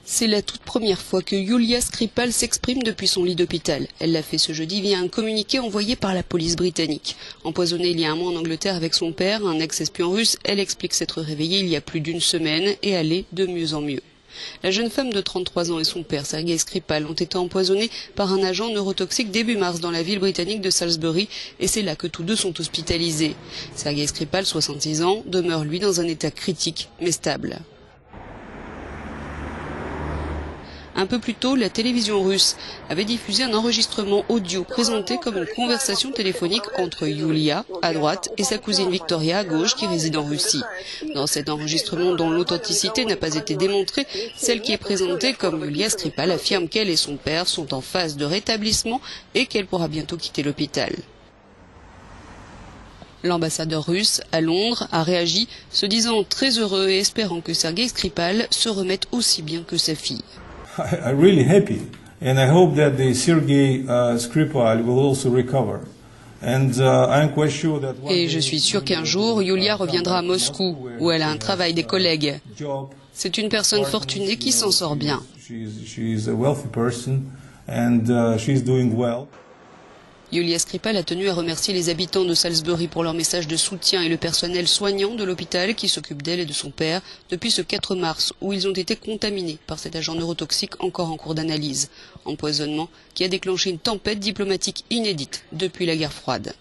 C'est la toute première fois que Yulia Skripal s'exprime depuis son lit d'hôpital. Elle l'a fait ce jeudi via un communiqué envoyé par la police britannique. Empoisonnée il y a un mois en Angleterre avec son père, un ex-espion russe, elle explique s'être réveillée il y a plus d'une semaine et aller de mieux en mieux. La jeune femme de 33 ans et son père, Sergei Skripal, ont été empoisonnés par un agent neurotoxique début mars dans la ville britannique de Salisbury et c'est là que tous deux sont hospitalisés. Sergei Skripal, 66 ans, demeure lui dans un état critique mais stable. Un peu plus tôt, la télévision russe avait diffusé un enregistrement audio présenté comme une conversation téléphonique entre Yulia, à droite, et sa cousine Victoria, à gauche, qui réside en Russie. Dans cet enregistrement dont l'authenticité n'a pas été démontrée, celle qui est présentée comme Yulia Skripal affirme qu'elle et son père sont en phase de rétablissement et qu'elle pourra bientôt quitter l'hôpital. L'ambassadeur russe à Londres a réagi, se disant très heureux et espérant que Sergei Skripal se remette aussi bien que sa fille. I'm really happy, and I hope that the Sergei Skripal will also recover. Et je suis sûr qu'un jour, Yulia reviendra à Moscou, où elle a un travail, des collègues. C'est une personne fortunée qui s'en sort bien. Yulia Skripal a tenu à remercier les habitants de Salisbury pour leur message de soutien et le personnel soignant de l'hôpital qui s'occupe d'elle et de son père depuis ce 4 mars où ils ont été contaminés par cet agent neurotoxique encore en cours d'analyse. Empoisonnement qui a déclenché une tempête diplomatique inédite depuis la guerre froide.